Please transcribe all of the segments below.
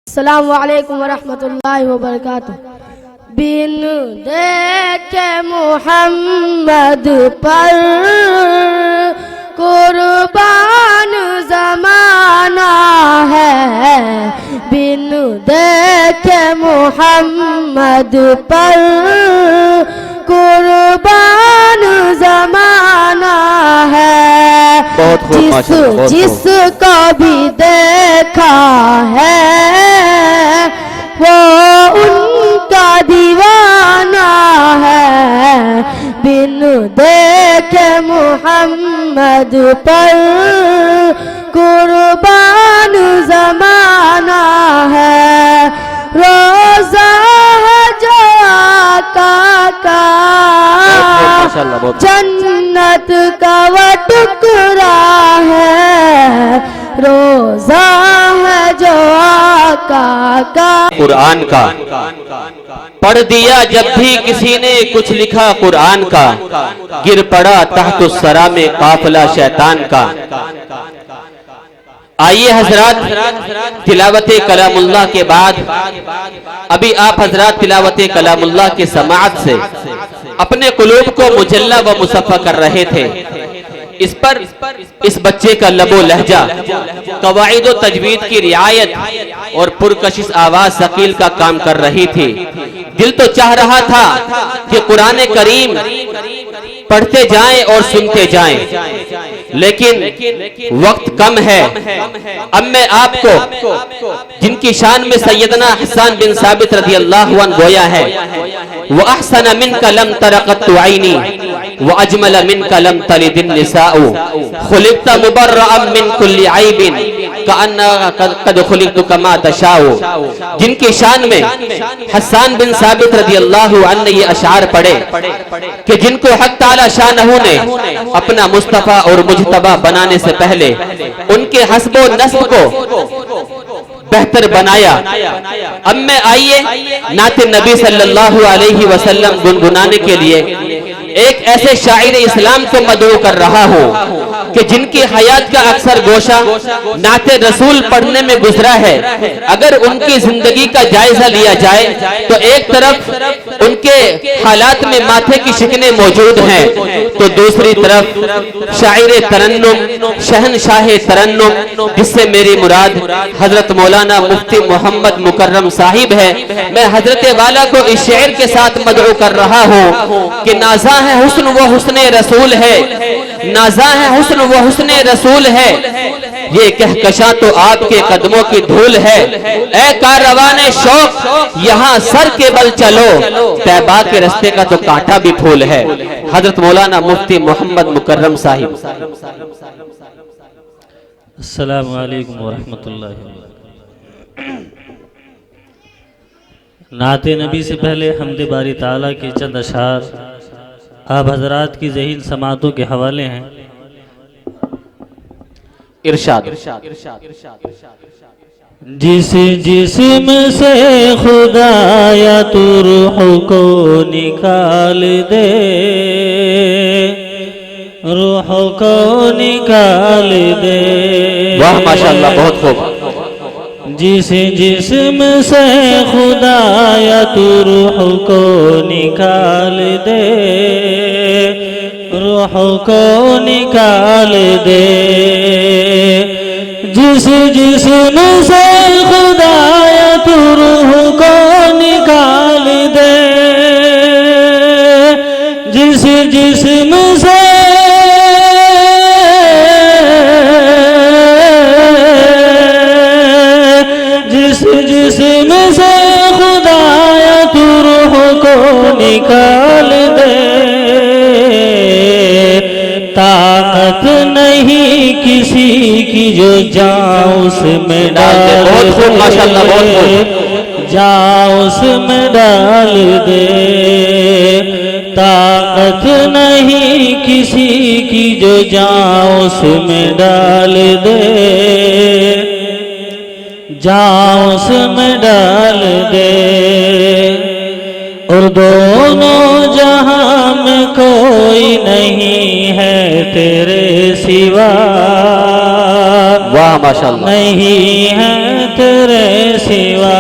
अस्सलामु अलैकुम वरहमतुल्लाहि वबरकातुह। बिन देखे मुहम्मद पर कुर्बान ज़माना है, बिन देखे मुहम्मद पर कुर्बान ज़माना है। जिसको भी देखा है वो उनका दीवाना है, बिन देखे मुहम्मद पर कुर्बान ज़माना है। रोज़ा है जो आका का जन्नत का वो टुकड़ा है, रोज़ा है जो आका का। कुरान का पढ़ दिया जब भी किसी ने कुछ लिखा कुरान का, गिर पड़ा तहतुस्सरा में काफिला शैतान का। आइए हजरात, तिलावते कलामुल्लाह के बाद अभी आप हजरात तिलावते कलामुल्लाह के समाअत से अपने कुलूब को मुजल्ला व मुसफ़्फ़ा कर रहे थे। इस पर इस बच्चे का लबो लहजा, कवाइद व तजवीद की रियायत और पुरकशिश आवाज शकील का काम कर रही थी। दिल तो चाह रहा था कि कुरान करीम पढ़ते जाएं और सुनते जाएं, लेकिन वक्त कम है। अब मैं आपको जिनकी शान में सैयदना हसन बिन साबित रज़ी अल्लाहु अन्हु गोया है, व अहसन मिनका लम तरक़त ऐनी व अजमल मिनका लम तलिदिन निसाउ खुलिक़्ता मुबर्रअन मिन कुल्ली ऐबिन कअन्नका क़द खुलिक़्तु कमा तशाउ। जिनकी शान में हसन बिन साबित रज़ी अल्लाहु अन्हु ने ये अशार पढ़े कि जिनको हक ताला शानहू ने अपना मुस्तफा और मुजतबा बनाने से पहले उनके हस्बो नस्ब को बेहतर बनाया। अब मैं आइए नाते नबी सल्लल्लाहु अलैहि वसल्लम गुनगुनाने के लिए एक ऐसे शायर इस्लाम को मदऊ कर रहा हूँ कि जिनकी हयात का अक्सर गोशा नाते रसूल पढ़ने में गुजरा है। अगर उनकी जिंदगी का जायजा लिया जाए तो एक तरफ उनके हालात में माथे की शिकने मौजूद हैं, तो दूसरी तरफ शायर तरन्नुम, शहनशाह तरन्नुम, जिससे मेरी मुराद हजरत मौलाना मुफ्ती मोहम्मद मुकर्रम साहिब है। मैं हजरत वाला को इस शेर के साथ मदऊ कर रहा हूँ कि नाज़ा है हुस्न वो हुस्ने रसूल है, नाज़ा है हुस्न वो हुस्ने रसूल है, ये कहकशा तो आपके कदमों की धूल है। ए कारवाने शौक यहाँ सर के बल चलो, तैबा के रास्ते का तो कांटा भी फूल है। हजरत मौलाना मुफ्ती मोहम्मद मुकर्रम साहिब। अस्सलामु अलैकुम वरहमतुल्लाहि वबरकातुहू। नाते नबी से पहले हम्दे बारी ताला के चंद अशार आप हजरात की ज़हीन समातों के हवाले हैं। इरशाद। जिस जिस्म से खुदाया तू रूह को निकाल दे, रूह को निकाल दे। वाह माशाअल्लाह, बहुत खूब। जिस जिस्म से खुदाया तू रूह को निकाल दे, रूह को निकाल दे। जिस जिस्म से खुदाया तू रूह को निकाल दे, जिस जिस्म से जिस्म से खुदाया तू रूह को निकाल दे। ताकत नहीं किसी की जो जाऊं उसमें डाल दे, जाऊं उसमें डाल दे। ताकत नहीं किसी की जो जाऊं उसमें डाल दे, जाऊं उसमें डाल दे। और दोनों जहां में कोई नहीं है तेरे सिवा, वाह माशाअल्लाह। नहीं है तेरे सिवा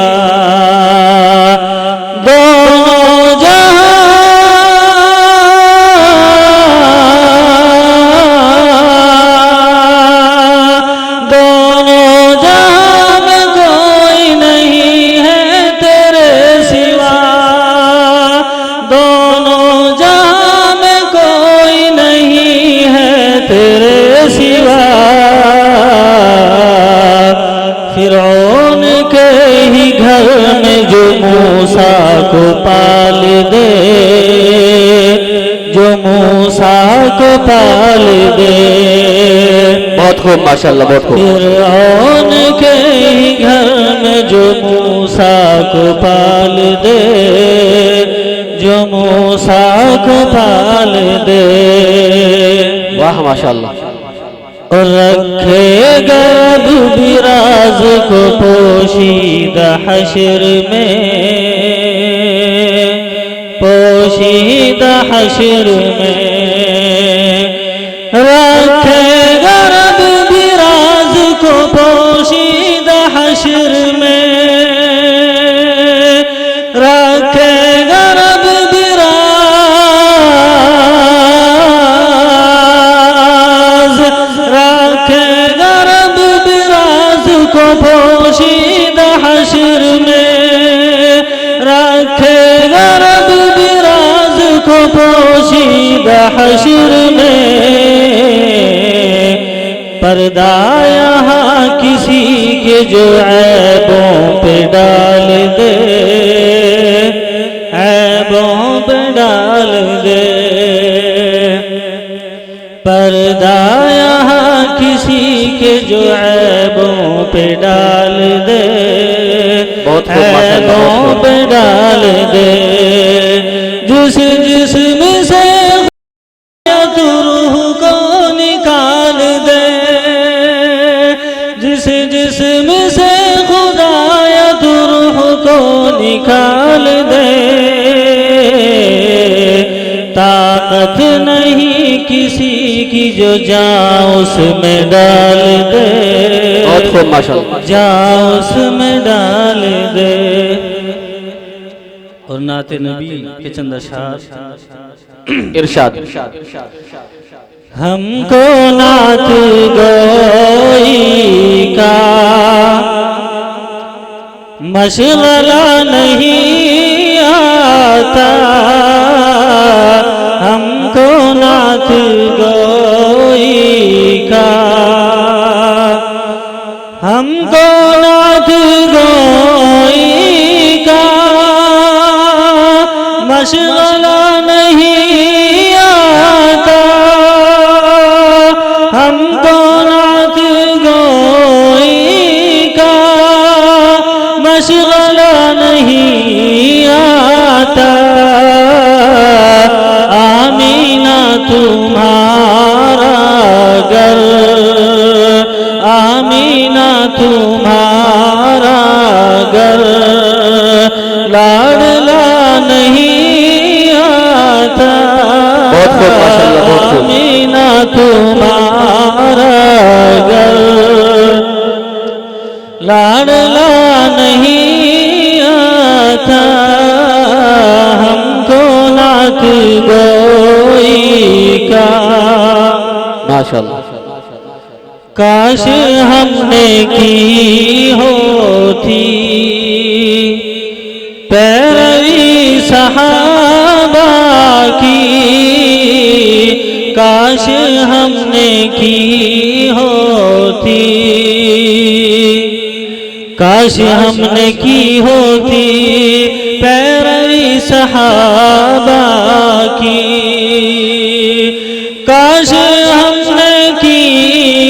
दोनों जहां, दोनों जहां में कोई नहीं है तेरे सिवा, दोनों जहां में कोई नहीं है तेरे सिवा। फिरौन के ही घर में जो मूसा को पाल दे, जो मूसा को पाल दे। बहुत खूब माशाअल्लाह, बहुत खूब। फिरौन के ही घर में जो मूसा को पाल दे, जो मूसा को पाल दे। वाह माशाअल्लाह। और रखेगा भी राज को पोशीदा हश्र में, पोशीदा हश्र में रखेगा रब भी राज को पोशीदा हश्र में, रखेगा रब भी पोशीदा हश्र में, रखेगा रब भी राज को पोशीदा हश्र में। पर्दा यहाँ किसी के जो ऐबों पे डाल दे, ऐबों पे डाल दे। पर्दा यहाँ किसी के जो ऐबों पे डाल दे, ऐबों पे डाल दे। जिस जिस्म से रूह को निकाल दे, जिस जिस्म से खुदाया रूह को निकाल दे। ताकत नहीं किसी की जो जान उसमें डाल दे, बहुत खूब माशाअल्लाह। जान उसमें डाल दे। और नाते नबी के चंद अशआर इरशाद। हमको नात गोई का मशगला नहीं आता, हमको नात गोई का, हमको नात गोई का मशगला नहीं आता, हमको नात गोई का मशगला नहीं आता। आमीना तुम्हारा घर, आमीना तुम्हारा घर लाडला नहीं आता। बहुत खूब माशाअल्लाह, बहुत खूब। आमीना तुम्हारा घर लाडला नहीं आता, हमको नात गोई का। माशाअल्लाह। काश हमने की होती पैरवी सहाबा की, काश हमने की होती, काश हमने की होती पैरवी सहाबा की, काश हमने की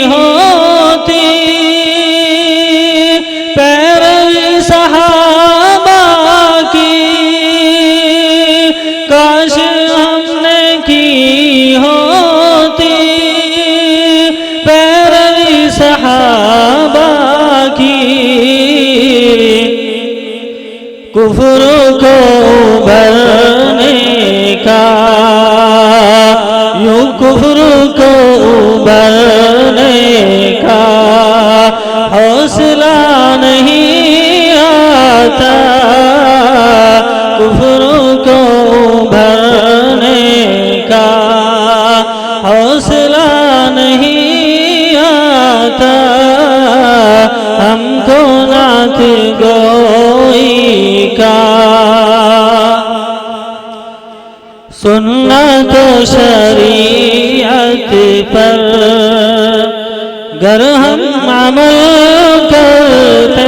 होती पैरवी सहाबा की, काश हमने की होती पैरवी सहाबा की। कुफ्र को उभरने का, यूं कुफ्र को उभरने का सुन्नत शरीयत पर गर हम अमल करते